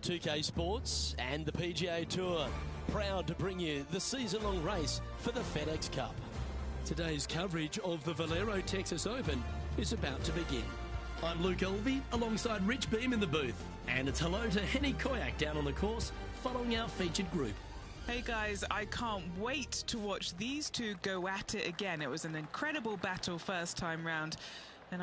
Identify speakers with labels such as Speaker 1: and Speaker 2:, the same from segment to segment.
Speaker 1: 2K Sports and the PGA Tour, proud to bring you the season-long race for the FedEx Cup. Today's coverage of the Valero Texas Open is about to begin. I'm Luke Elvey alongside Rich Beam in the booth, and it's hello to Henny Koyak down on the course following our featured group.
Speaker 2: Hey guys, I can't wait to watch these two go at it again. It was an incredible battle first time round, and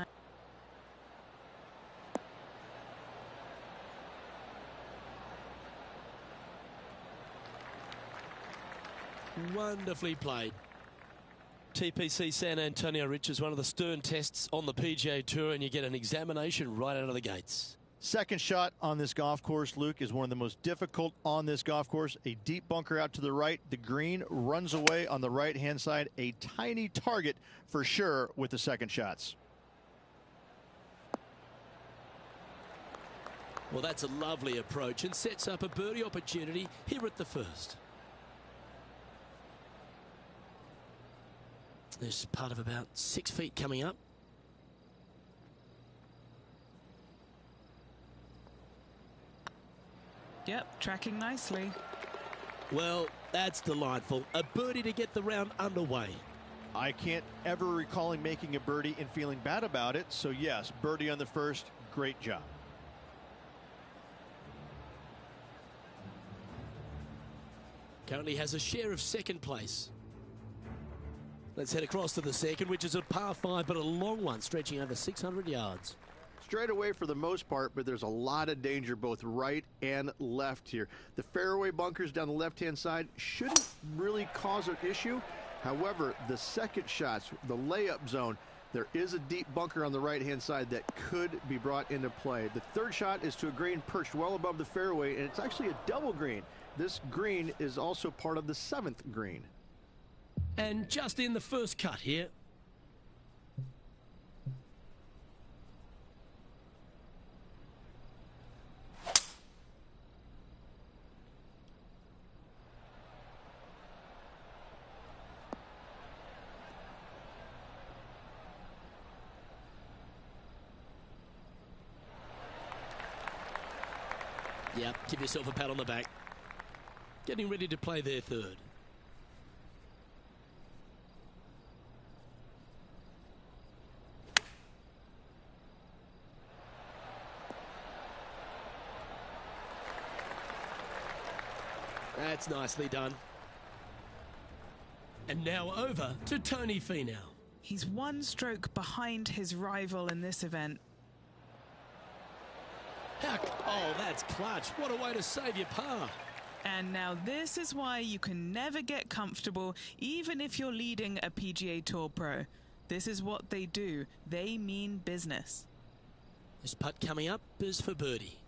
Speaker 1: Wonderfully played. TPC San Antonio, Rich, is one of the stern tests on the PGA Tour, and you get an examination right out of the gates.
Speaker 3: Second shot on this golf course, Luke, is one of the most difficult on this golf course. A deep bunker out to the right. The green runs away on the right-hand side. A tiny target for sure with the second shots.
Speaker 1: Well, that's a lovely approach and sets up a birdie opportunity here at the first. There's part of about 6 feet coming up.
Speaker 2: yep, tracking nicely.
Speaker 1: Well, that's delightful. A birdie to get the round underway.
Speaker 3: I can't ever recall him making a birdie and feeling bad about it. So yes, birdie on the first, great job.
Speaker 1: Currently has a share of second place. Let's head across to the second, which is a par 5, but a long one, stretching over 600 yards.
Speaker 3: Straight away for the most part, but there's a lot of danger both right and left here. The fairway bunkers down the left-hand side shouldn't really cause an issue. However, the second shots, the layup zone, there is a deep bunker on the right-hand side that could be brought into play. The third shot is to a green perched well above the fairway, and it's actually a double green. This green is also part of the 7th green.
Speaker 1: And just in the first cut here. Yep, give yourself a pat on the back. Getting ready to play their third. That's nicely done. And now over to Tony Finau.
Speaker 2: He's one stroke behind his rival in this event.
Speaker 1: Oh, that's clutch. What a way to save your par.
Speaker 2: And now this is why you can never get comfortable, even if you're leading a PGA Tour pro. This is what they do. They mean business.
Speaker 1: This putt coming up is for birdie.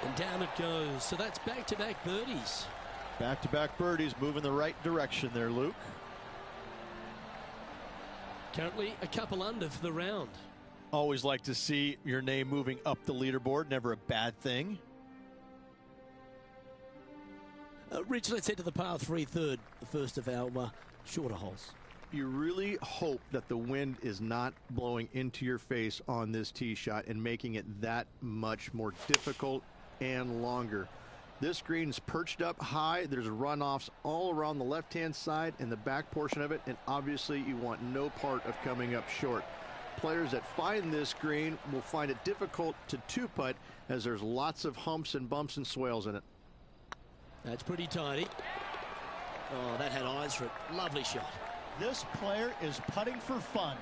Speaker 1: And down it goes. So that's back-to-back birdies.
Speaker 3: Back-to-back birdies, moving the right direction there, Luke.
Speaker 1: Currently a couple under for the round.
Speaker 3: Always like to see your name moving up the leaderboard. Never a bad thing.
Speaker 1: Rich, let's head to the par 3 third, the first of our shorter holes.
Speaker 3: You really hope that the wind is not blowing into your face on this tee shot and making it that much more difficult and longer. This green's perched up high. There's runoffs all around the left-hand side and the back portion of it, and obviously you want no part of coming up short. Players that find this green will find it difficult to two-putt as there's lots of humps and bumps and swales in it.
Speaker 1: That's pretty tidy. Oh, that had eyes for it. Lovely shot.
Speaker 4: This player is putting for fun.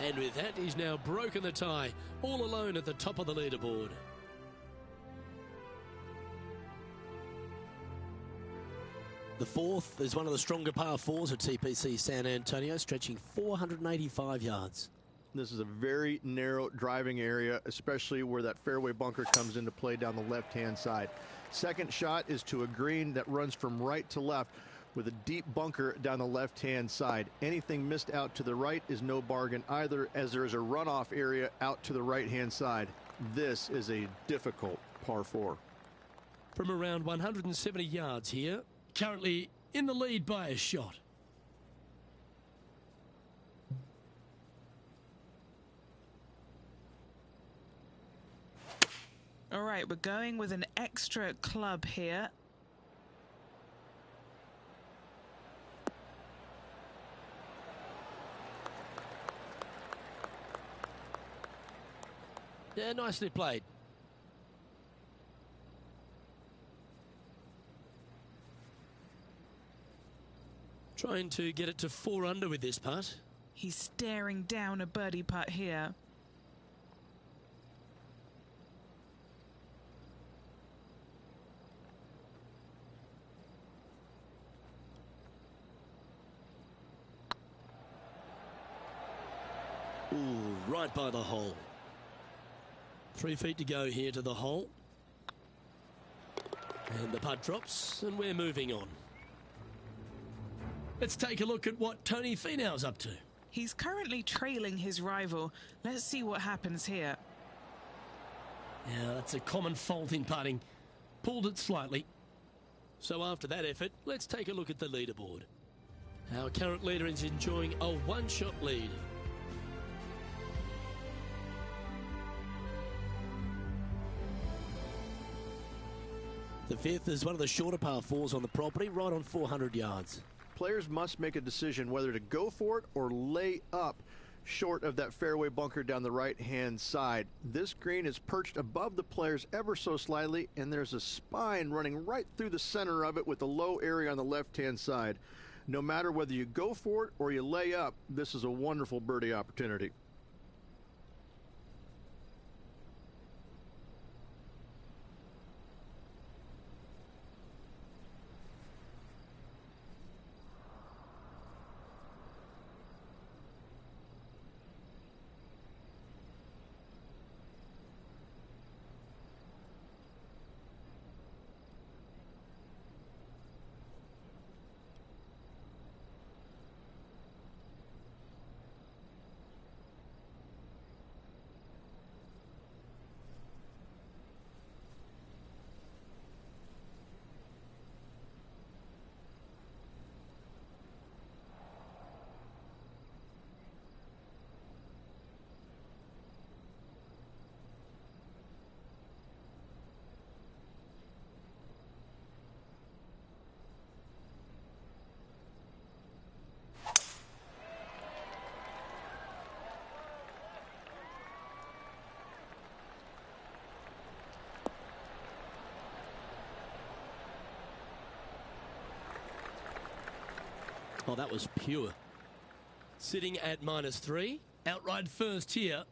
Speaker 1: And with that, he's now broken the tie, all alone at the top of the leaderboard. The fourth is one of the stronger par 4s at TPC San Antonio, stretching 485 yards.
Speaker 3: This is a very narrow driving area, especially where that fairway bunker comes into play down the left-hand side. Second shot is to a green that runs from right to left with a deep bunker down the left-hand side. Anything missed out to the right is no bargain either, as there is a runoff area out to the right-hand side. this is a difficult par 4.
Speaker 1: From around 170 yards here, currently in the lead by a shot.
Speaker 2: All right, we're going with an extra club here.
Speaker 1: Yeah, nicely played. Trying to get it to 4 under with this putt.
Speaker 2: He's staring down a birdie putt here.
Speaker 1: Ooh, right by the hole. 3 feet to go here to the hole. And the putt drops, and we're moving on. Let's take a look at what Tony Finau's up to.
Speaker 2: He's currently trailing his rival. Let's see what happens here.
Speaker 1: Yeah, that's a common fault in putting. Pulled it slightly. So after that effort, let's take a look at the leaderboard. Our current leader is enjoying a 1-shot lead. The 5th is one of the shorter par 4s on the property, right on 400 yards.
Speaker 3: Players must make a decision whether to go for it or lay up short of that fairway bunker down the right-hand side. This green is perched above the players ever so slightly, and there's a spine running right through the center of it with a low area on the left-hand side. No matter whether you go for it or you lay up, this is a wonderful birdie opportunity.
Speaker 1: Oh, that was pure. Sitting at -3. Outright first here.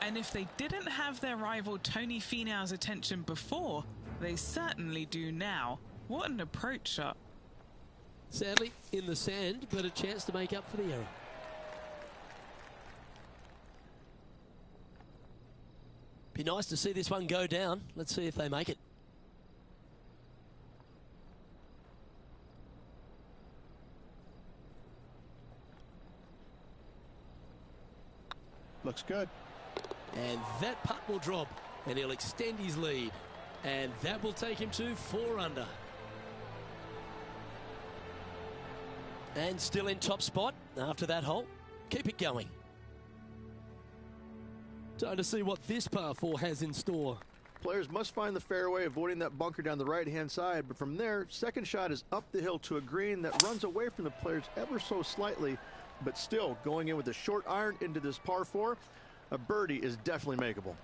Speaker 2: And if they didn't have their rival Tony Finau's attention before, they certainly do now. What an approach shot.
Speaker 1: Sadly, in the sand, but a chance to make up for the error. Be nice to see this one go down. Let's see if they make it.
Speaker 4: Looks good.
Speaker 1: And that putt will drop, and he'll extend his lead. And that will take him to 4 under. And still in top spot after that hole. Keep it going. Time to see what this par 4 has in store.
Speaker 3: Players must find the fairway, avoiding that bunker down the right-hand side. But from there, second shot is up the hill to a green that runs away from the players ever so slightly. But still, going in with a short iron into this par 4, a birdie is definitely makeable.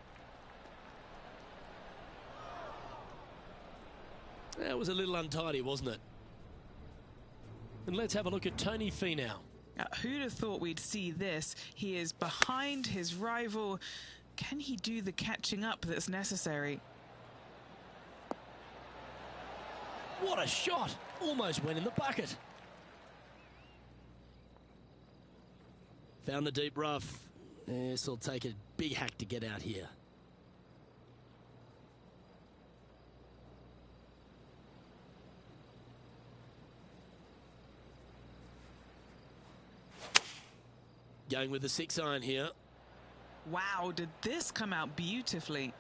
Speaker 1: That was a little untidy, wasn't it? And let's have a look at Tony Finau.
Speaker 2: Who'd have thought we'd see this? He is behind his rival. Can he do the catching up that's necessary?
Speaker 1: What a shot! Almost went in the bucket. Found the deep rough. This will take a big hack to get out here. Going with the 6-iron here.
Speaker 2: Wow, did this come out beautifully.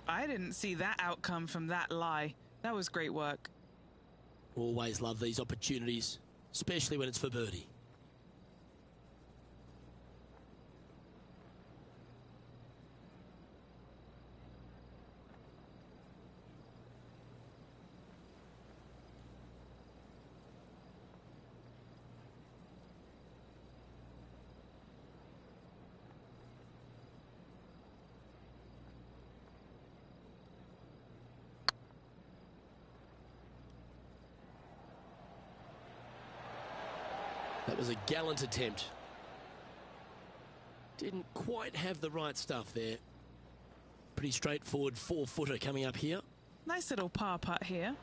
Speaker 2: I didn't see that outcome from that lie. That was great work.
Speaker 1: Always love these opportunities, especially when it's for birdie. That was a gallant attempt. Didn't quite have the right stuff there. Pretty straightforward 4-footer coming up here.
Speaker 2: Nice little par putt here.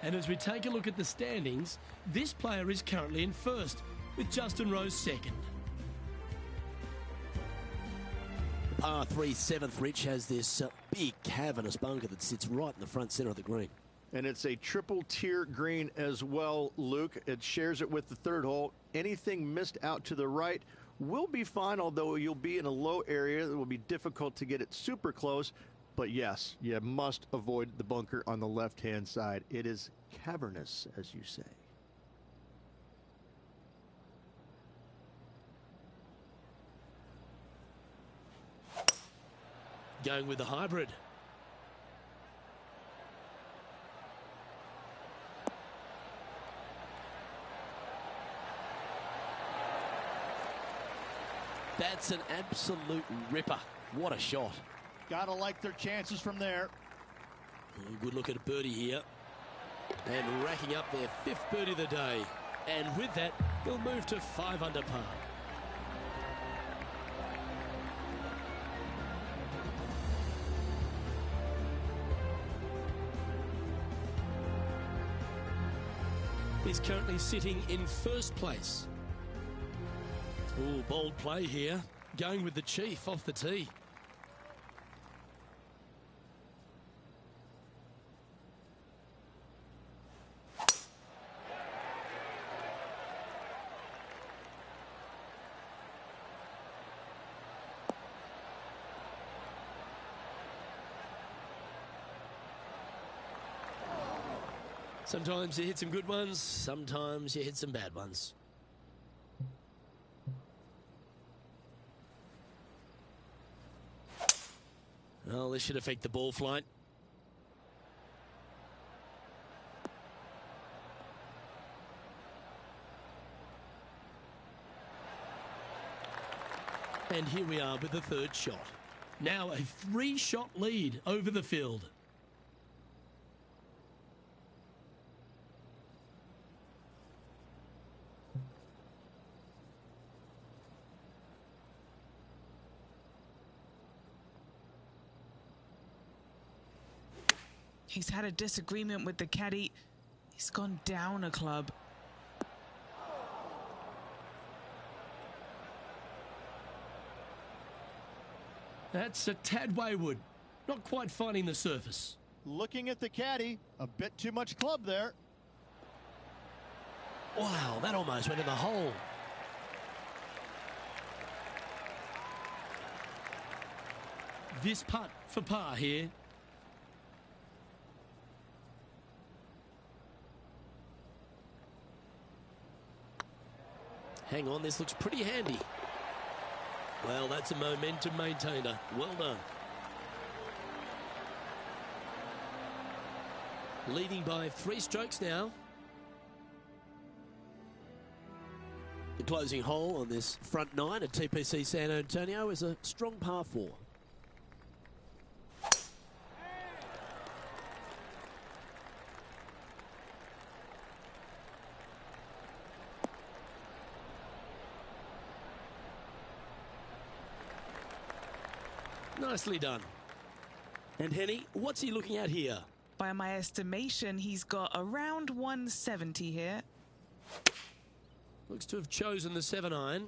Speaker 1: And as we take a look at the standings, this player is currently in first, with Justin Rose second. The par 3 7th, Rich, has this big cavernous bunker that sits right in the front centre of the green.
Speaker 3: And it's a triple tier green as well, Luke. It shares it with the third hole. Anything missed out to the right will be fine, although you'll be in a low area. It will be difficult to get it super close. But yes, you must avoid the bunker on the left-hand side. It is cavernous, as you say.
Speaker 1: Going with the hybrid. That's an absolute ripper. What a shot.
Speaker 4: Gotta like their chances from there.
Speaker 1: Good look at a birdie here. And racking up their 5th birdie of the day. And with that, he'll move to 5 under par. He's currently sitting in first place. Ooh, bold play here. Going with the chief off the tee. Sometimes you hit some good ones, sometimes you hit some bad ones. Well, this should affect the ball flight. And here we are with the 3rd shot. Now a 3-shot lead over the field.
Speaker 2: He's had a disagreement with the caddy. He's gone down a club.
Speaker 1: That's a tad wayward. Not quite finding the surface.
Speaker 4: Looking at the caddy, a bit too much club there.
Speaker 1: Wow, that almost went in the hole. This putt for par here. Hang on, this looks pretty handy. Well, that's a momentum maintainer. Well done. Leading by 3 strokes now. The closing hole on this front 9 at TPC San Antonio is a strong par 4. Nicely done. And Henny, what's he looking at here?
Speaker 2: By my estimation, he's got around 170 here.
Speaker 1: Looks to have chosen the 7-iron.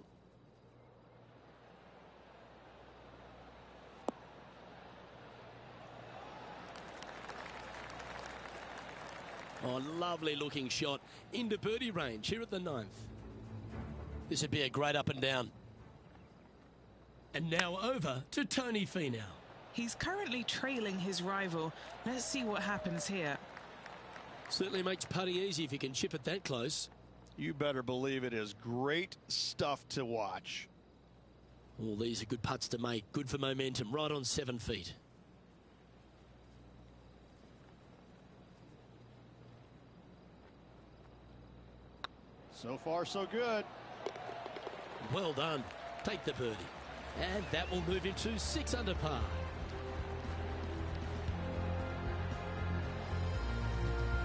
Speaker 1: Oh, lovely looking shot into birdie range here at the 9th. This would be a great up and down. And now over to Tony Finau.
Speaker 2: He's currently trailing his rival. Let's see what happens here.
Speaker 1: Certainly makes putting easy if you can chip it that close.
Speaker 4: You better believe it is great stuff to watch.
Speaker 1: All these are good putts to make. Good for momentum. Right on 7 feet.
Speaker 4: So far, so good.
Speaker 1: Well done. Take the birdie. And that will move him to 6 under par.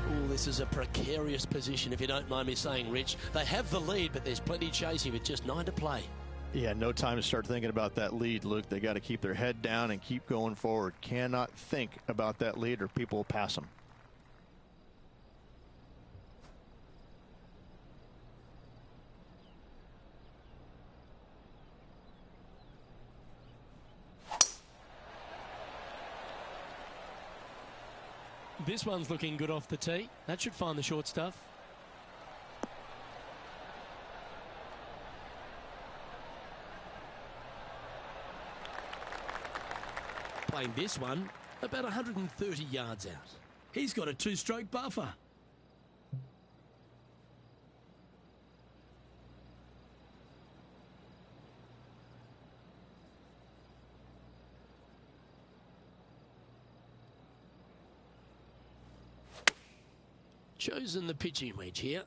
Speaker 1: Oh, this is a precarious position, if you don't mind me saying, Rich. They have the lead, but there's plenty chasing with just 9 to play.
Speaker 3: Yeah, no time to start thinking about that lead, Luke. They got to keep their head down and keep going forward. Cannot think about that lead or people will pass them.
Speaker 1: This one's looking good off the tee. That should find the short stuff. Playing this one about 130 yards out. He's got a 2-stroke buffer. Chosen the pitching wedge here.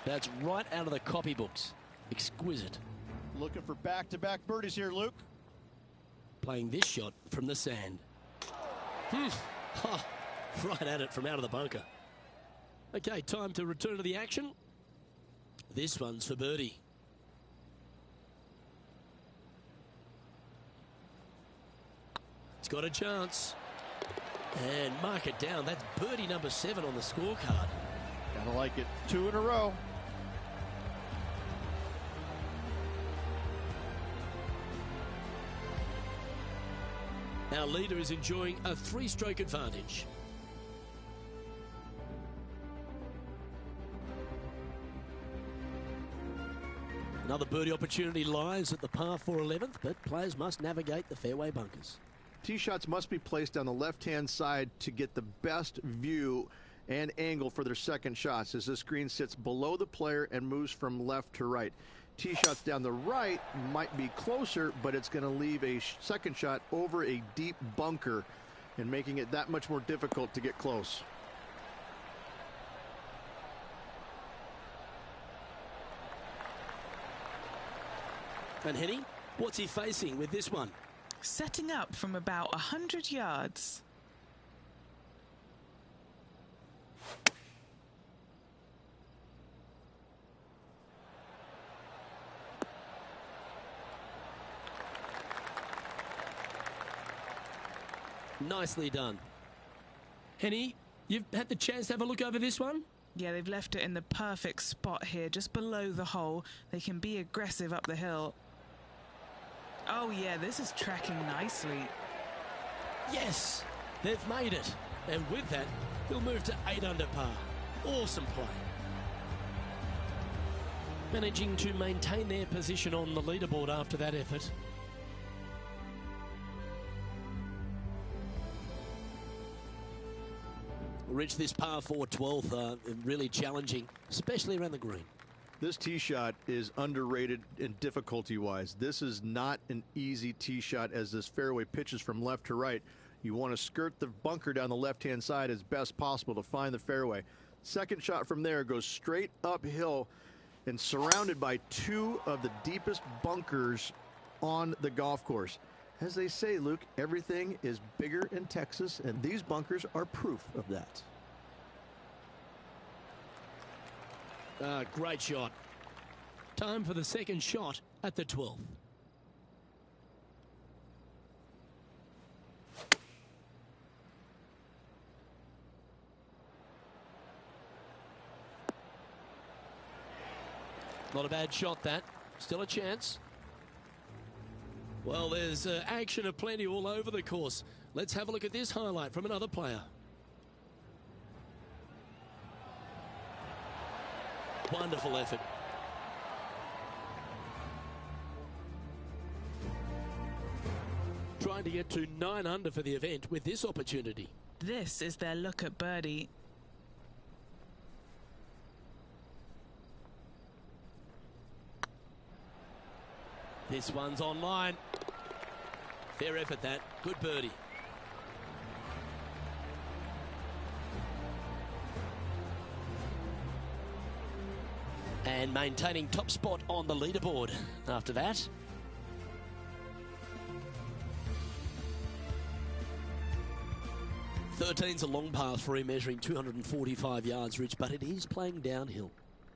Speaker 1: That's right out of the copybooks. Exquisite.
Speaker 4: Looking for back-to-back birdies here, Luke.
Speaker 1: Playing this shot from the sand. Right at it from out of the bunker. Okay, time to return to the action. This one's for birdie. It's got a chance. And mark it down. That's birdie number 7 on the scorecard.
Speaker 4: Kind of like it. 2 in a row.
Speaker 1: Our leader is enjoying a 3-stroke advantage. Another birdie opportunity lies at the par 4 11th, but players must navigate the fairway bunkers.
Speaker 3: Tee shots must be placed on the left-hand side to get the best view and angle for their second shots, as this green sits below the player and moves from left to right. Tee shots down the right might be closer, but it's going to leave a second shot over a deep bunker and making it that much more difficult to get close.
Speaker 1: And Henny, what's he facing with this one?
Speaker 2: Setting up from about 100 yards.
Speaker 1: Nicely done. Henny, you've had the chance to have a look over this one?
Speaker 2: Yeah, they've left it in the perfect spot here, just below the hole. They can be aggressive up the hill. Oh yeah, this is tracking nicely.
Speaker 1: Yes, they've made it. And with that, he'll move to 8 under par. Awesome play. Managing to maintain their position on the leaderboard after that effort. Rich, this par 4 12th, really challenging, especially around the green.
Speaker 3: This tee shot is underrated in difficulty-wise. This is not an easy tee shot, as this fairway pitches from left to right. You want to skirt the bunker down the left-hand side as best possible to find the fairway. Second shot from there goes straight uphill and surrounded by 2 of the deepest bunkers on the golf course. As they say, Luke, everything is bigger in Texas, and these bunkers are proof of that.
Speaker 1: Great shot. Time for the second shot at the 12th. Not a bad shot, that. Still a chance. Well, there's action aplenty all over the course. Let's have a look at this highlight from another player. Wonderful effort. Trying to get to 9 under for the event with this opportunity.
Speaker 2: This is their look at birdie.
Speaker 1: This one's online. Fair effort that. Good birdie. And maintaining top spot on the leaderboard after that. Thirteen's a long par 3, measuring 245 yards, Rich, but it is playing downhill.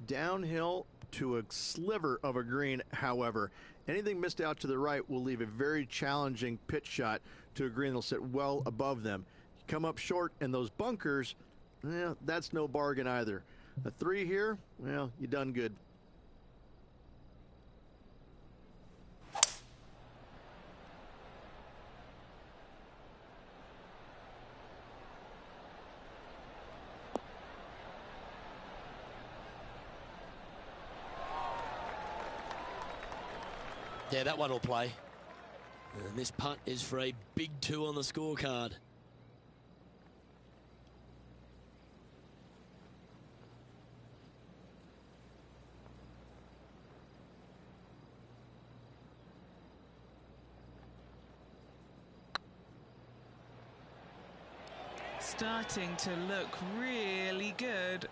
Speaker 3: Downhill to a sliver of a green, however. Anything missed out to the right will leave a very challenging pitch shot to a green that'll sit well above them. You come up short, and those bunkers, that's no bargain either. A 3 here, well, you done good.
Speaker 1: Yeah, that one will play. And this putt is for a big 2 on the scorecard.
Speaker 2: Starting to look really good.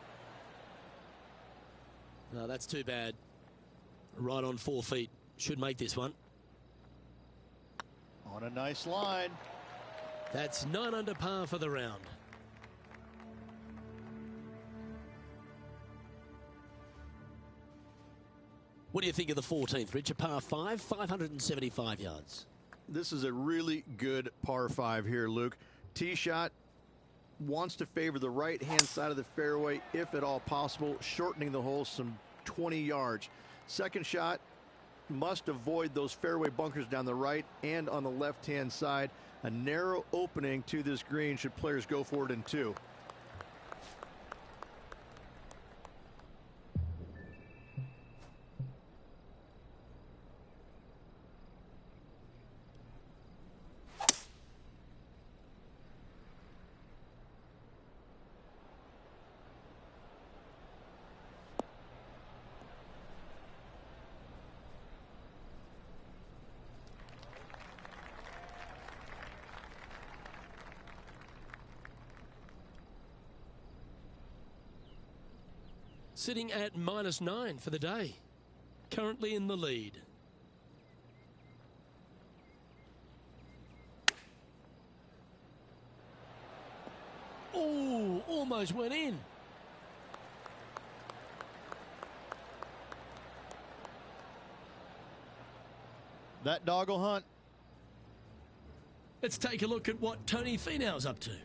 Speaker 1: No, that's too bad. Right on 4 feet. Should make this one.
Speaker 4: On a nice line.
Speaker 1: That's 9 under par for the round. What do you think of the 14th, Rich? A par 5, 575 yards.
Speaker 3: This is a really good par 5 here, Luke. Tee shot wants to favor the right-hand side of the fairway, if at all possible, shortening the hole some 20 yards. Second shot must avoid those fairway bunkers down the right and on the left-hand side. A narrow opening to this green should players go for it in 2.
Speaker 1: Sitting at -9 for the day. Currently in the lead. Oh, almost went in.
Speaker 4: That dog will hunt.
Speaker 1: Let's take a look at what Tony Finau's up to.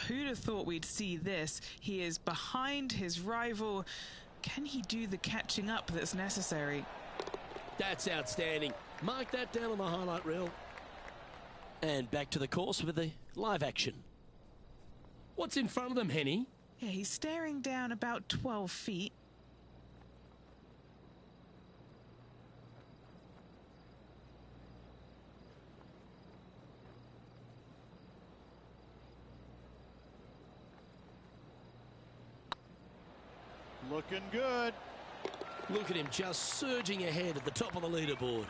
Speaker 2: Who'd have thought we'd see this? He is behind his rival. Can he do the catching up that's necessary?
Speaker 1: That's outstanding. Mark that down on the highlight reel. And back to the course with the live action. What's in front of them, Henny?
Speaker 2: Yeah, he's staring down about 12 feet.
Speaker 4: Looking good.
Speaker 1: Look at him just surging ahead at the top of the leaderboard.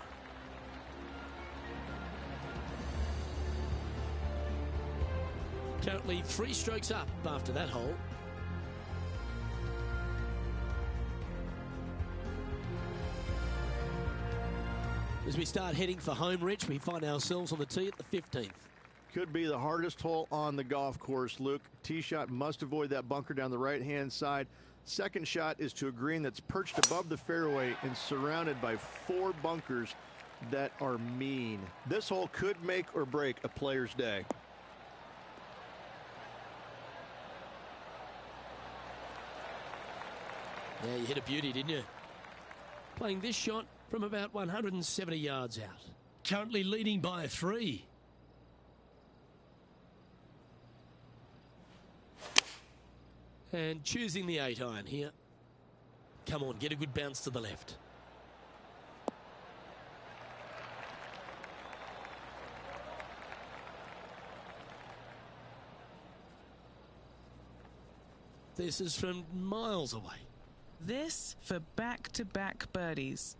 Speaker 1: Currently 3 strokes up after that hole. As we start heading for home, Rich, we find ourselves on the tee at the 15th.
Speaker 3: Could be the hardest hole on the golf course, Luke. Tee shot must avoid that bunker down the right-hand side. Second shot is to a green that's perched above the fairway and surrounded by 4 bunkers that are mean. This hole could make or break a player's day.
Speaker 1: Yeah, you hit a beauty, didn't you? Playing this shot from about 170 yards out. currently leading by 3. And choosing the 8-iron here. Come on, get a good bounce to the left. This is from miles away.
Speaker 2: This for back-to-back birdies.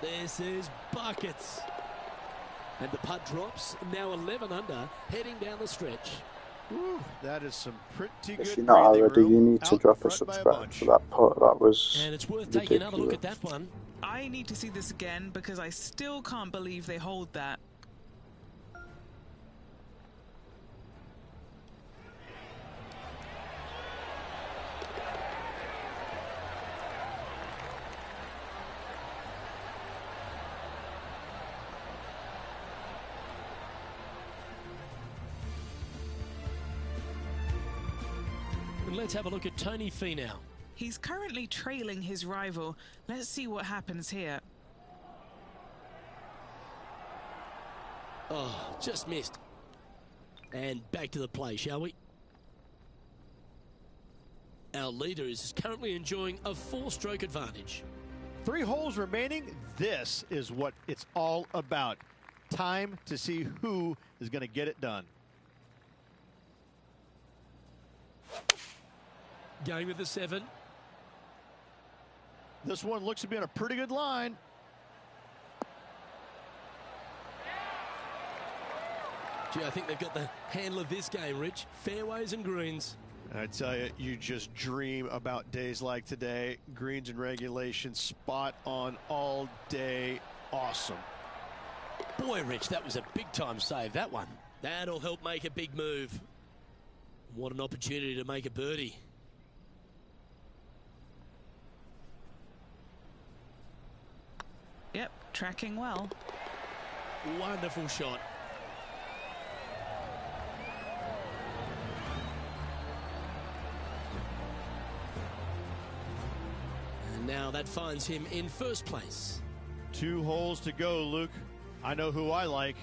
Speaker 1: This is buckets. And the putt drops, now 11 under, heading down the stretch.
Speaker 3: Ooh, that is some pretty good.
Speaker 5: If you're not already, you need to drop a
Speaker 3: front by
Speaker 5: subscribe for that putt. That was
Speaker 1: And it's worth
Speaker 5: ridiculous.
Speaker 1: taking another look at that one.
Speaker 2: I need to see this again because I still can't believe they hold that.
Speaker 1: And let's have a look at Tony Finau.
Speaker 2: He's currently trailing his rival. Let's see what happens here.
Speaker 1: Oh, just missed. And back to the play, shall we? Our leader is currently enjoying a 4-stroke advantage.
Speaker 3: 3 holes remaining. This is what it's all about. Time to see who is going to get it done.
Speaker 1: Going with the 7.
Speaker 3: This one looks to be on a pretty good line.
Speaker 1: Gee, I think they've got the handle of this game, Rich. Fairways and greens.
Speaker 3: I tell you, you just dream about days like today. Greens and regulation, spot on all day. Awesome.
Speaker 1: Boy, Rich, that was a big-time save, that one. That'll help make a big move. What an opportunity to make a birdie.
Speaker 2: Yep, tracking well.
Speaker 1: Wonderful shot. And now that finds him in first place.
Speaker 3: 2 holes to go, Luke. I know who I like.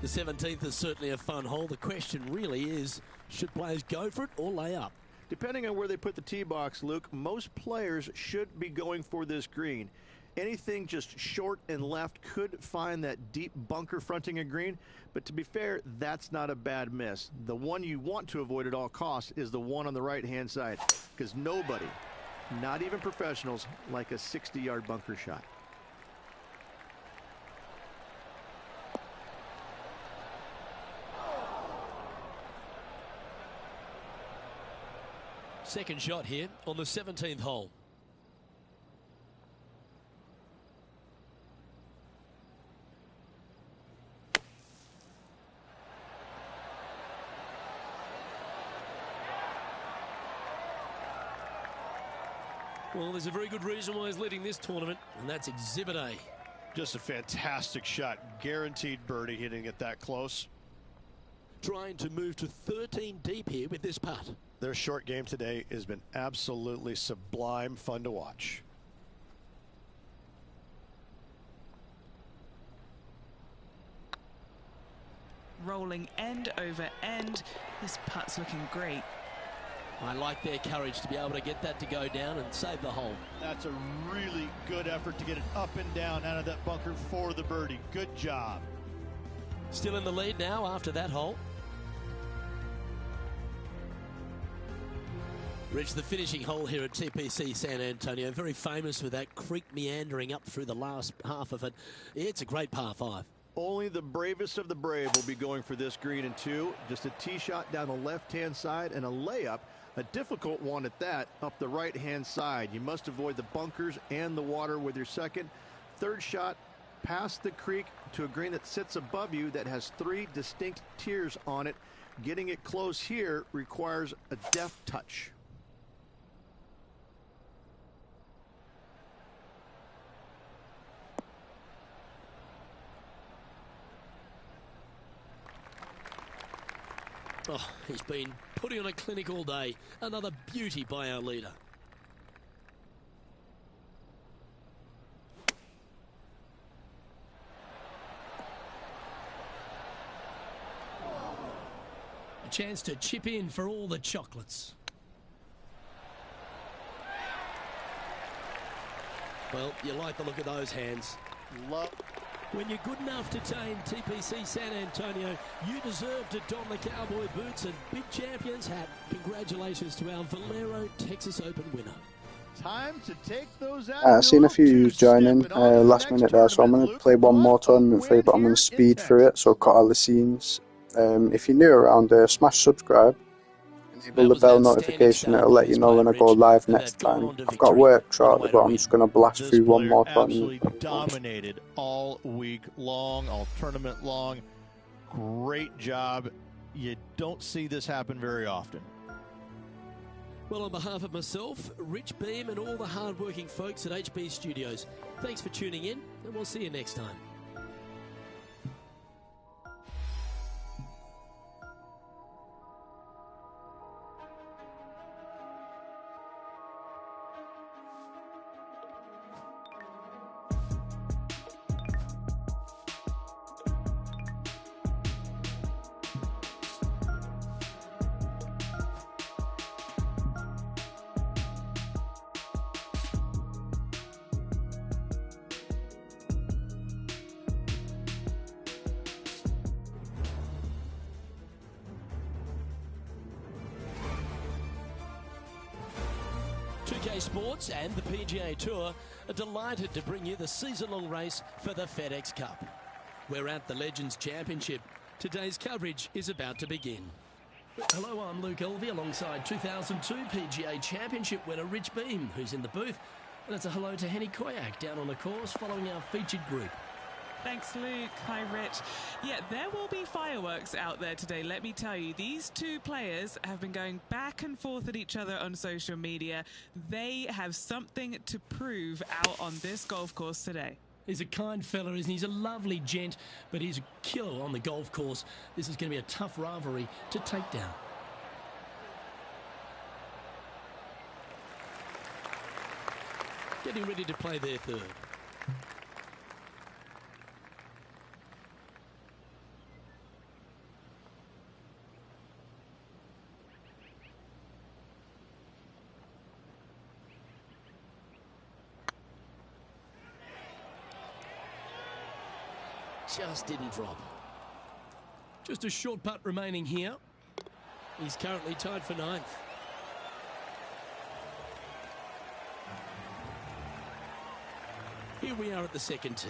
Speaker 1: The 17th is certainly a fun hole. The question really is, should players go for it or lay up?
Speaker 3: Depending on where they put the tee box, Luke, most players should be going for this green. Anything just short and left could find that deep bunker fronting a green, but to be fair, that's not a bad miss. The one you want to avoid at all costs is the one on the right-hand side, because nobody, not even professionals, like a 60-yard bunker shot.
Speaker 1: Second shot here on the 17th hole. Well, there's a very good reason why he's leading this tournament, and that's Exhibit A.
Speaker 3: Just a fantastic shot. Guaranteed birdie hitting it that close.
Speaker 1: Trying to move to 13 deep here with this putt.
Speaker 3: Their short game today has been absolutely sublime fun to watch.
Speaker 2: Rolling end over end. This putt's looking great.
Speaker 1: I like their courage to be able to get that to go down and save the hole.
Speaker 3: That's a really good effort to get it up and down out of that bunker for the birdie. Good job.
Speaker 1: Still in the lead now after that hole. Rich, the finishing hole here at TPC San Antonio, very famous with that creek meandering up through the last half of it. It's a great par 5.
Speaker 3: Only the bravest of the brave will be going for this green in 2. Just a tee shot down the left-hand side and a layup, a difficult one at that, up the right-hand side. You must avoid the bunkers and the water with your second. Third shot past the creek to a green that sits above you that has 3 distinct tiers on it. Getting it close here requires a deft touch.
Speaker 1: Oh, he's been putting on a clinic all day. Another beauty by our leader. A chance to chip in for all the chocolates. Well, you like the look of those hands. When you're good enough to tame TPC San Antonio, you deserve to don the cowboy boots and big champion's hat. Congratulations to our Valero Texas Open winner.
Speaker 4: Time to take those out.
Speaker 5: I've seen a few views joining last minute there, so I'm going to play one more tournament for you, but I'm going to speed through it, so cut all the scenes. If you're new around there, smash subscribe, enable the bell notification, it'll let you know when I go live next time. I've got work shortly, but I'm just going to blast through one more tournament.
Speaker 4: Absolutely dominated all week long, all tournament long. Great job. You don't see this happen very often.
Speaker 1: Well, on behalf of myself, Rich Beam, and all the hard-working folks at HB Studios, thanks for tuning in, and we'll see you next time. Sports and the PGA Tour are delighted to bring you the season-long race for the FedEx Cup. We're at the Legends Championship. Today's coverage is about to begin. Hello, I'm Luke Elvey alongside 2002 PGA Championship winner Rich Beam, who's in the booth. And it's a hello to Henny Koyak down on the course following our featured group.
Speaker 2: Thanks, Luke. Hi, Rich. Yeah, there will be fireworks out there today, let me tell you. These two players have been going back and forth at each other on social media. They have something to prove out on this golf course today.
Speaker 1: He's a kind fella, isn't he? He's a lovely gent, but he's a killer on the golf course. This is going to be a tough rivalry to take down. Getting ready to play their third. Just didn't drop. Just a short putt remaining here. He's currently tied for ninth. Here we are at the second tee.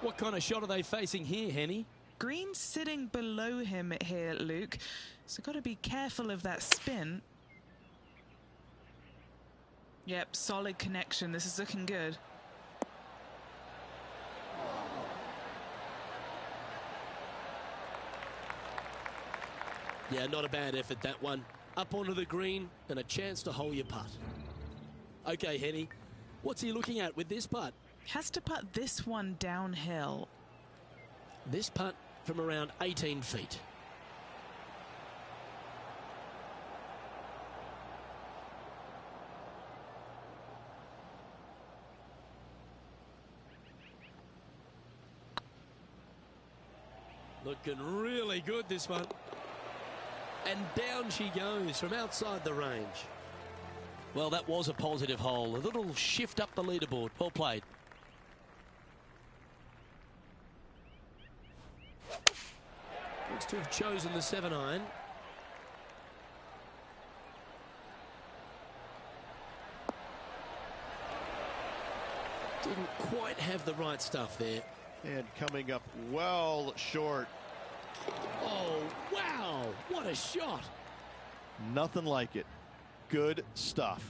Speaker 1: What kind of shot are they facing here, Henny?
Speaker 2: Green's sitting below him here, Luke, so got to be careful of that spin. Yep, solid connection. This is looking good.
Speaker 1: Yeah, not a bad effort, that one. Up onto the green and a chance to hole your putt. Okay, Henny, what's he looking at with this putt?
Speaker 2: Has to putt this one downhill.
Speaker 1: This putt from around 18 feet. Looking really good, this one. And down she goes from outside the range. Well, that was a positive hole. A little shift up the leaderboard. Well played. Looks to have chosen the 7-iron. Didn't quite have the right stuff there.
Speaker 4: And coming up well short.
Speaker 1: Oh, wow. What a shot.
Speaker 4: Nothing like it. Good stuff.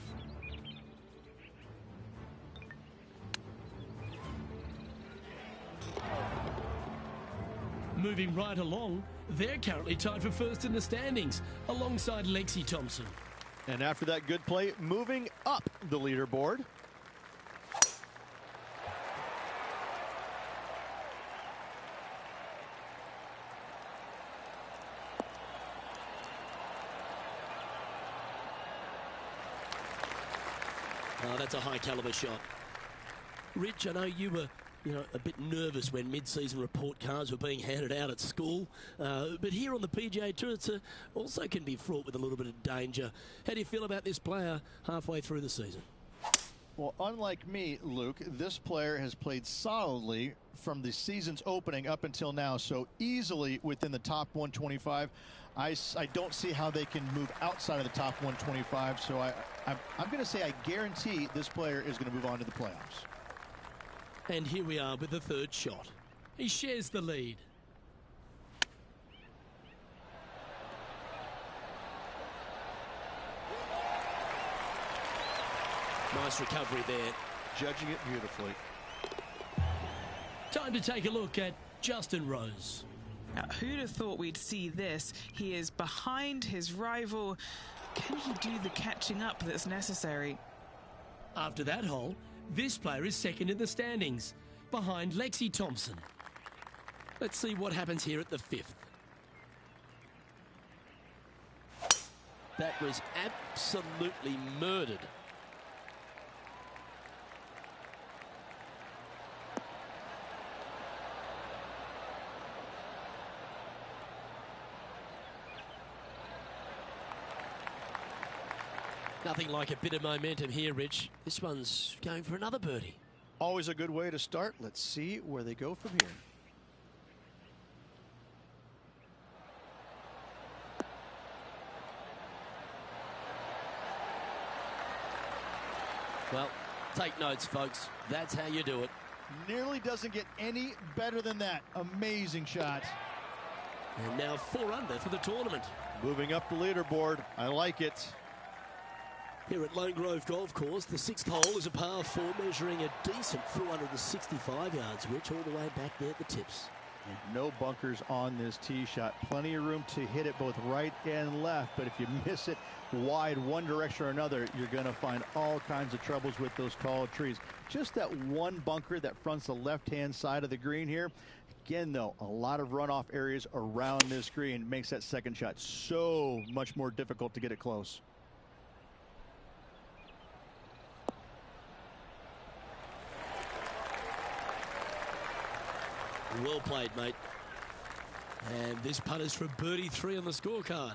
Speaker 1: moving right along. They're currently tied for first in the standings, alongside Lexi Thompson.
Speaker 4: And after that good play, moving up the leaderboard.
Speaker 1: Oh, that's a high caliber shot. Rich, I know you were, a bit nervous when mid-season report cards were being handed out at school. But here on the PGA Tour, it's also can be fraught with a little bit of danger. How do you feel about this player halfway through the season?
Speaker 4: Well, unlike me, Luke, this player has played solidly from the season's opening up until now, so easily within the top 125. I don't see how they can move outside of the top 125, so I'm going to say I guarantee this player is going to move on to the playoffs.
Speaker 1: And here we are with the third shot. He shares the lead. Nice recovery there.
Speaker 4: Judging it beautifully.
Speaker 1: Time to take a look at Justin Rose.
Speaker 2: Now, who'd have thought we'd see this? He is behind his rival. Can he do the catching up that's necessary?
Speaker 1: After that hole, this player is second in the standings, behind Lexi Thompson. Let's see what happens here at the fifth. That was absolutely murdered. Nothing like a bit of momentum here, Rich. This one's going for another birdie.
Speaker 4: Always a good way to start. Let's see where they go from here.
Speaker 1: Well, take notes, folks. That's how you do it.
Speaker 4: Nearly doesn't get any better than that. Amazing shot.
Speaker 1: And now 4 under for the tournament.
Speaker 4: Moving up the leaderboard. I like it.
Speaker 1: Here at Lone Grove Golf Course, the 6th hole is a par 4 measuring a decent 465 yards, Rich, all the way back there at the tips.
Speaker 4: No bunkers on this tee shot. Plenty of room to hit it both right and left, but if you miss it wide one direction or another, you're going to find all kinds of troubles with those tall trees. Just that one bunker that fronts the left-hand side of the green here. Again, though, a lot of runoff areas around this green makes that second shot so much more difficult to get it close.
Speaker 1: Well played, mate. And this putt is for birdie 3 on the scorecard.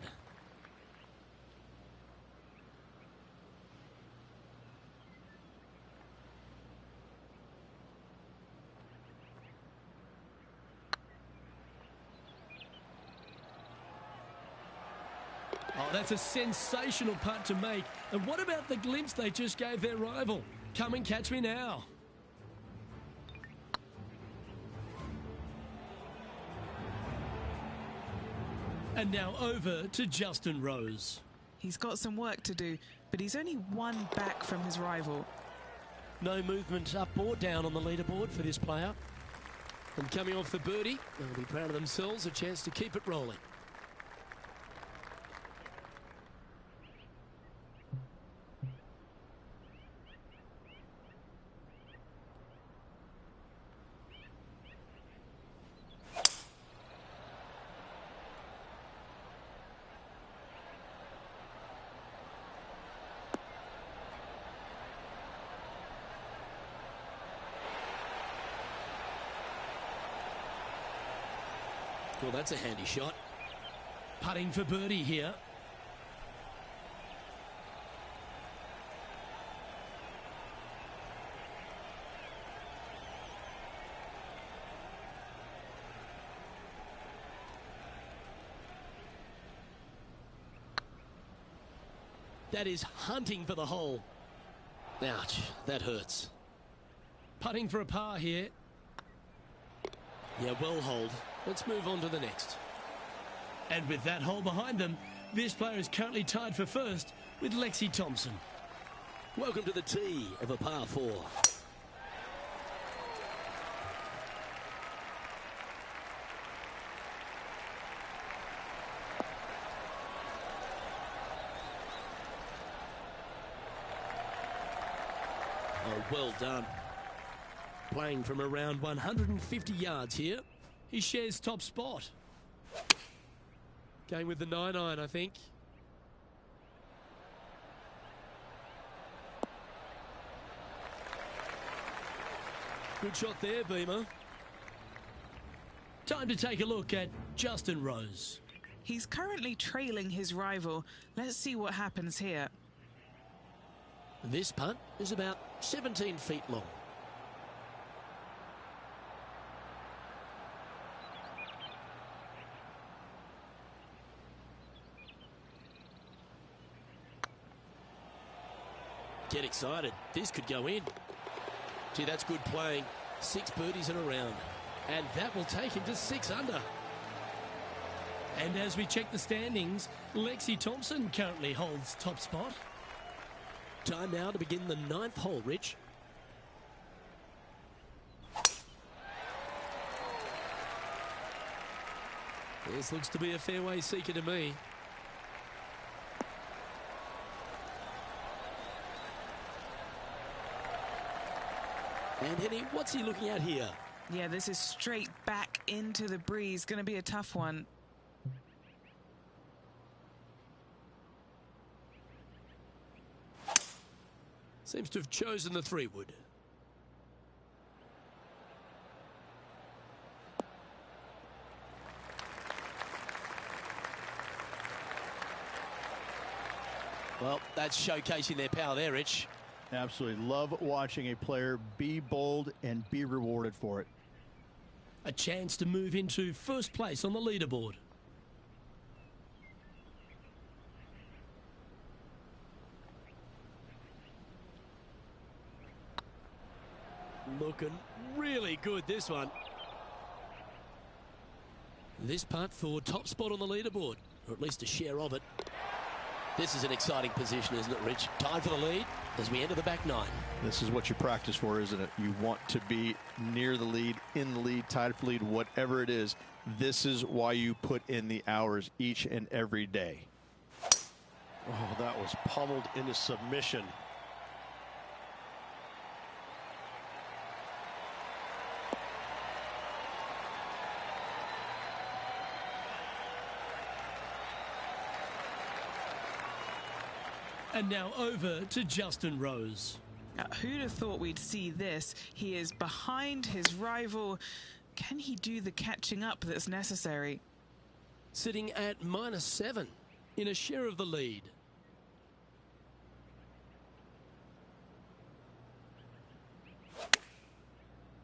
Speaker 1: Oh, that's a sensational putt to make. And what about the glimpse they just gave their rival? Come and catch me now. And now over to Justin Rose.
Speaker 2: He's got some work to do, but he's only 1 back from his rival.
Speaker 1: No movement up or down on the leaderboard for this player. And coming off the birdie, they'll be proud of themselves, a chance to keep it rolling. Well, that's a handy shot. Putting for birdie here. That is hunting for the hole. Ouch, that hurts. Putting for a par here. Yeah, well holed. Let's move on to the next. And with that hole behind them, this player is currently tied for first with Lexi Thompson. Welcome to the tee of a par 4. Oh, well done. Playing from around 150 yards here. He shares top spot. Going with the 9-iron, I think. Good shot there, Beamer. Time to take a look at Justin Rose.
Speaker 2: He's currently trailing his rival. Let's see what happens here.
Speaker 1: This putt is about 17 feet long. Get excited. This could go in. Gee, that's good playing. 6 birdies in a round. And that will take him to 6 under. And as we check the standings, Lexi Thompson currently holds top spot. Time now to begin the 9th hole, Rich. This looks to be a fairway seeker to me. And Henny, what's he looking at here?
Speaker 2: Yeah, this is straight back into the breeze. Going to be a tough one.
Speaker 1: Seems to have chosen the 3-wood. Well, that's showcasing their power there, Rich.
Speaker 4: Absolutely. Love watching a player be bold and be rewarded for it.
Speaker 1: A chance to move into first place on the leaderboard. Looking really good, this one. This putt for top spot on the leaderboard, or at least a share of it. This is an exciting position, isn't it, Rich? Tied for the lead as we enter the back 9.
Speaker 4: This is what you practice for, isn't it? You want to be near the lead, in the lead, tied for lead, whatever it is. This is why you put in the hours each and every day.
Speaker 3: Oh, that was pummeled into submission.
Speaker 1: And now over to Justin Rose.
Speaker 2: Who'd have thought we'd see this? He is behind his rival. Can he do the catching up that's necessary?
Speaker 1: Sitting at -7 in a share of the lead.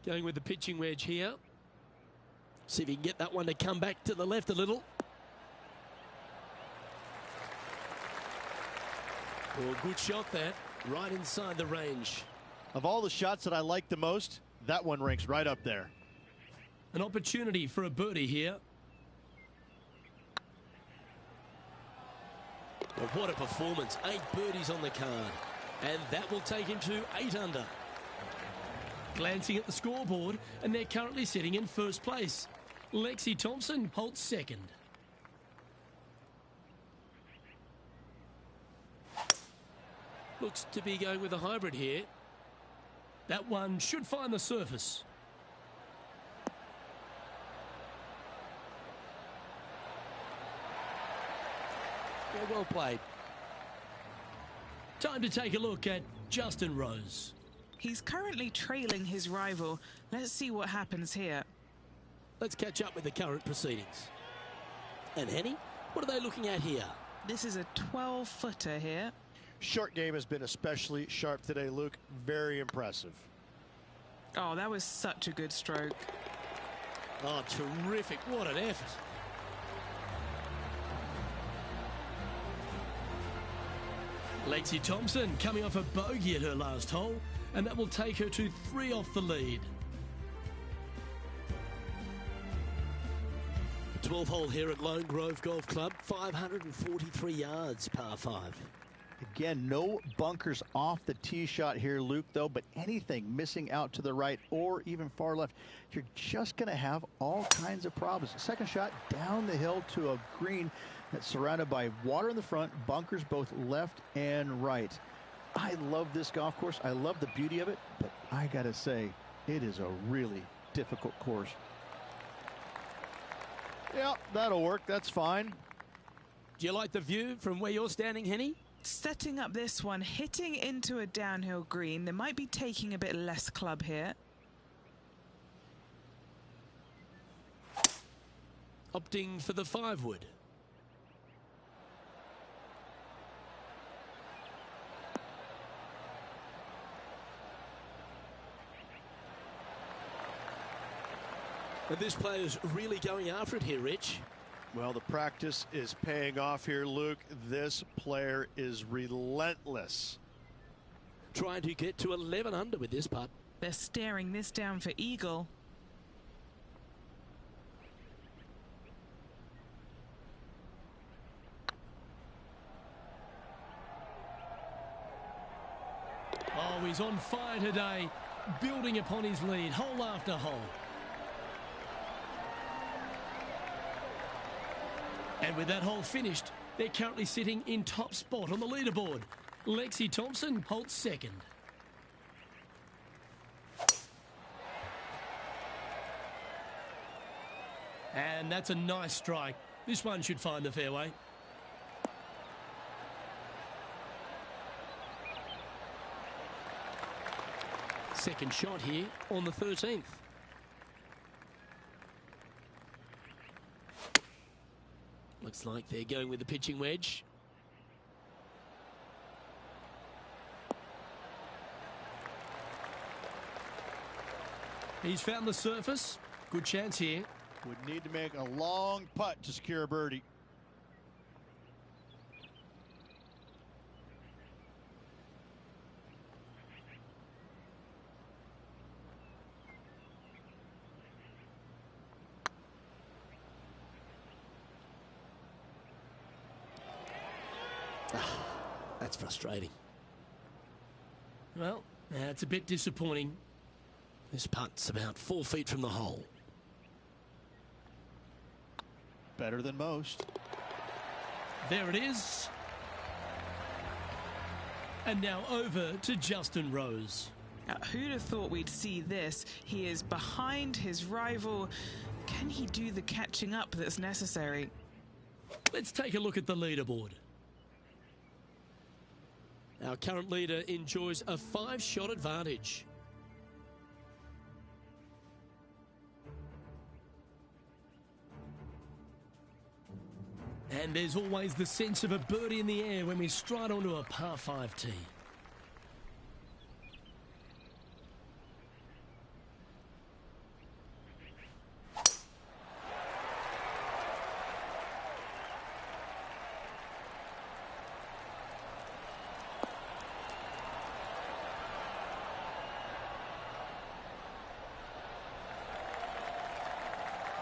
Speaker 1: Going with the pitching wedge here. See if he can get that one to come back to the left a little. Oh, good shot that, right inside the range.
Speaker 4: Of all the shots that I like the most, that one ranks right up there.
Speaker 1: An opportunity for a birdie here. Well, what a performance. 8 birdies on the card. And that will take him to 8 under. Glancing at the scoreboard, and they're currently sitting in first place. Lexi Thompson holds second. Looks to be going with a hybrid here. That one should find the surface. Yeah, well played. Time to take a look at Justin Rose.
Speaker 2: He's currently trailing his rival. Let's see what happens here.
Speaker 1: Let's catch up with the current proceedings. And Henny, what are they looking at here?
Speaker 2: This is a 12-footer here.
Speaker 3: Short game has been especially sharp today, Luke. Very impressive.
Speaker 2: Oh, that was such a good stroke.
Speaker 1: Oh, terrific. What an effort. Lexi Thompson coming off a bogey at her last hole, and that will take her to 3 off the lead. 12th hole here at Lone Grove Golf Club, 543 yards, par 5.
Speaker 4: Again, no bunkers off the tee shot here, Luke, though, but anything missing out to the right or even far left, you're just going to have all kinds of problems. Second shot down the hill to a green that's surrounded by water in the front, bunkers both left and right. I love this golf course. I love the beauty of it, but I gotta say, it is a really difficult course. Yeah, that'll work. That's fine.
Speaker 1: Do you like the view from where you're standing, Henny?
Speaker 2: Setting up this one, hitting into a downhill green. They might be taking a bit less club here.
Speaker 1: Opting for the 5-wood. But this player's really going after it here, Rich.
Speaker 3: Well, the practice is paying off here, Luke. This player is relentless.
Speaker 1: Trying to get to 11 under with this putt.
Speaker 2: They're staring this down for eagle.
Speaker 1: Oh, he's on fire today, building upon his lead, hole after hole. And with that hole finished, they're currently sitting in top spot on the leaderboard. Lexi Thompson holds second. And that's a nice strike. This one should find the fairway. Second shot here on the 13th. Looks like they're going with the pitching wedge. He's found the surface. Good chance here.
Speaker 4: Would need to make a long putt to secure a birdie.
Speaker 1: That's frustrating. Well, that's a bit disappointing. This putt's about 4 feet from the hole.
Speaker 4: Better than most.
Speaker 1: There it is. And now over to Justin Rose.
Speaker 2: Now, who'd have thought we'd see this? He is behind his rival. Can he do the catching up that's necessary?
Speaker 1: Let's take a look at the leaderboard. Our current leader enjoys a 5-shot advantage. And there's always the sense of a birdie in the air when we stride onto a par 5 tee.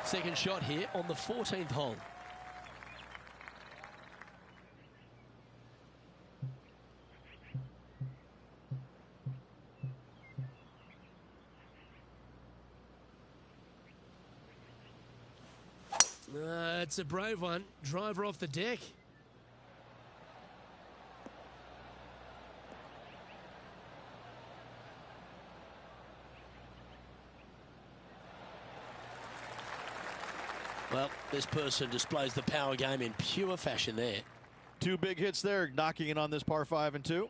Speaker 1: Second shot here on the 14th hole. It's a brave one. Driver off the deck. Well, this person displays the power game in pure fashion there.
Speaker 4: 2 big hits there, knocking in on this par 5 and 2.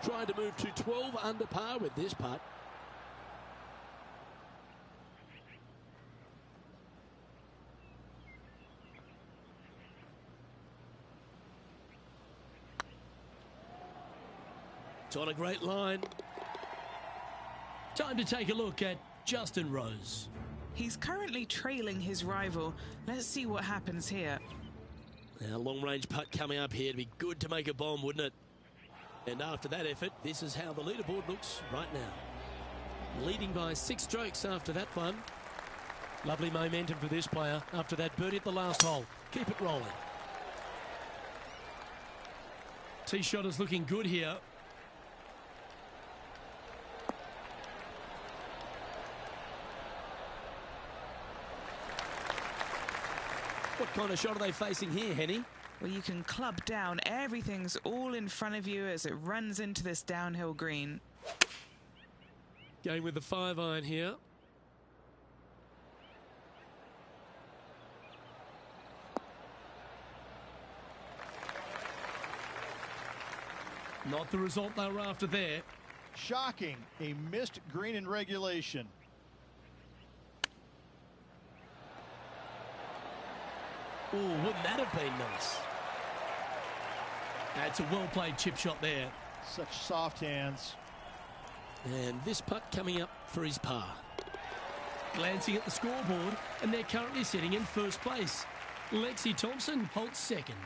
Speaker 1: Trying to move to 12 under par with this putt. It's on a great line. Time to take a look at Justin Rose.
Speaker 2: He's currently trailing his rival. Let's see what happens here.
Speaker 1: Now, long-range putt coming up here. It'd be good to make a bomb, wouldn't it? And after that effort, this is how the leaderboard looks right now. Leading by 6 strokes after that one. Lovely momentum for this player after that birdie at the last hole. Keep it rolling. Tee shot is looking good here. What kind of shot are they facing here, Henny?
Speaker 2: Well, you can club down. Everything's all in front of you as it runs into this downhill green.
Speaker 1: Going with the 5-iron here. Not the result they were after there.
Speaker 4: Shocking. A missed green in regulation.
Speaker 1: Oh, wouldn't that have been nice? That's a well-played chip shot there.
Speaker 4: Such soft hands.
Speaker 1: And this putt coming up for his par. Glancing at the scoreboard, and they're currently sitting in first place. Lexi Thompson holds second.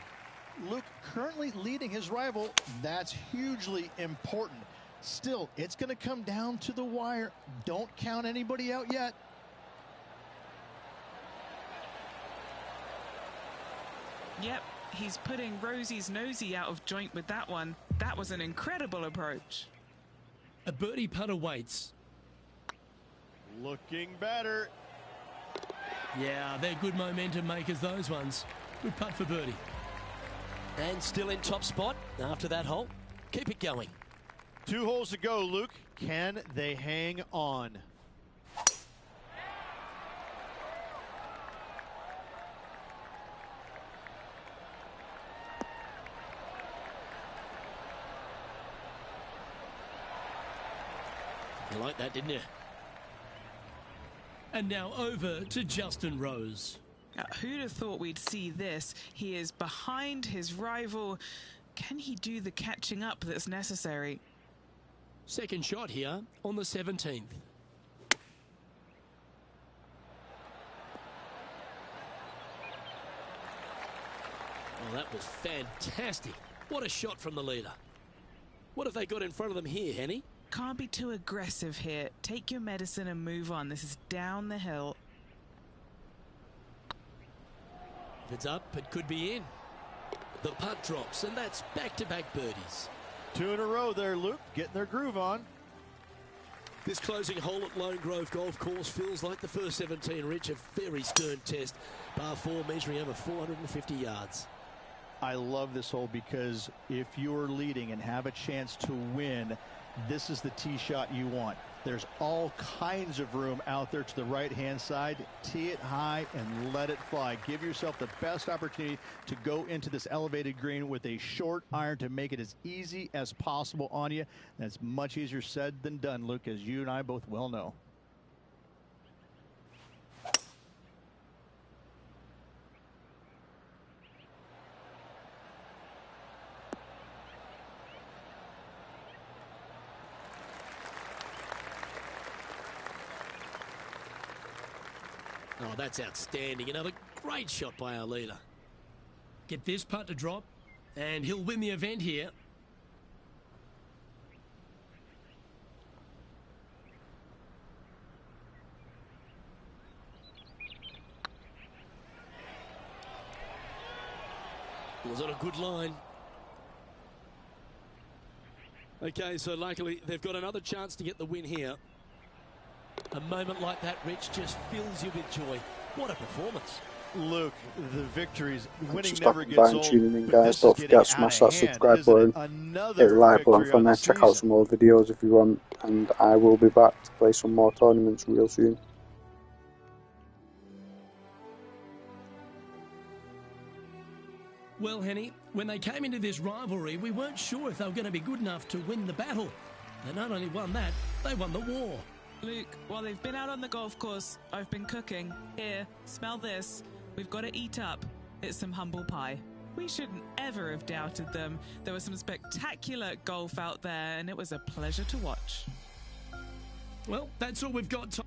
Speaker 4: Luke currently leading his rival. That's hugely important. Still, it's going to come down to the wire. Don't count anybody out yet.
Speaker 2: Yep, he's putting Rosie's nosy out of joint with that one. That was an incredible approach.
Speaker 1: A birdie putt awaits.
Speaker 4: Looking better.
Speaker 1: Yeah, they're good momentum makers, those ones. Good putt for birdie. And still in top spot after that hole. Keep it going.
Speaker 4: 2 holes to go, Luke. Can they hang on?
Speaker 1: You like that, didn't you? And now over to Justin Rose.
Speaker 2: Now, who'd have thought we'd see this? He is behind his rival. Can he do the catching up that's necessary?
Speaker 1: Second shot here on the 17th. Oh, that was fantastic. What a shot from the leader. What have they got in front of them here, Henny?
Speaker 2: Can't be too aggressive here. Take your medicine and move on. This is down the hill.
Speaker 1: If it's up, it could be in. The putt drops, and that's back-to-back birdies.
Speaker 4: 2 in a row there, Luke. Getting their groove on.
Speaker 1: This closing hole at Lone Grove Golf Course feels like the first 17, Rich. A very stern test. Par 4 measuring over 450 yards.
Speaker 4: I love this hole because if you're leading and have a chance to win, this is the tee shot you want. There's all kinds of room out there to the right-hand side. Tee it high and let it fly. Give yourself the best opportunity to go into this elevated green with a short iron to make it as easy as possible on you. That's much easier said than done, Luke, as you and I both well know.
Speaker 1: Oh, that's outstanding. Another great shot by our leader. Get this putt to drop, and he'll win the event here. It was on a good line. Okay, so luckily they've got another chance to get the win here. A moment like that, Rich, just fills you with joy. What a performance.
Speaker 4: Luke, the victories, winning
Speaker 5: Just
Speaker 4: never
Speaker 5: stopping
Speaker 4: gets
Speaker 5: by and
Speaker 4: old.
Speaker 5: tuning in,
Speaker 4: But
Speaker 5: guys.
Speaker 4: this
Speaker 5: Don't
Speaker 4: is
Speaker 5: forget
Speaker 4: getting
Speaker 5: to smash
Speaker 4: out
Speaker 5: that
Speaker 4: of hand.
Speaker 5: subscribe
Speaker 4: Isn't it
Speaker 5: button.
Speaker 4: another
Speaker 5: Hit the like button
Speaker 4: victory
Speaker 5: from
Speaker 4: on
Speaker 5: there.
Speaker 4: the
Speaker 5: Check out
Speaker 4: season?
Speaker 5: some more videos if you want. And I will be back to play some more tournaments real soon.
Speaker 1: Well, Henny, when they came into this rivalry, we weren't sure if they were going to be good enough to win the battle. They not only won that, they won the war.
Speaker 2: Luke, while they've been out on the golf course, I've been cooking. Here, smell this. We've got to eat up. It's some humble pie. We shouldn't ever have doubted them. There was some spectacular golf out there, and it was a pleasure to watch.
Speaker 1: Well, that's all we've got time.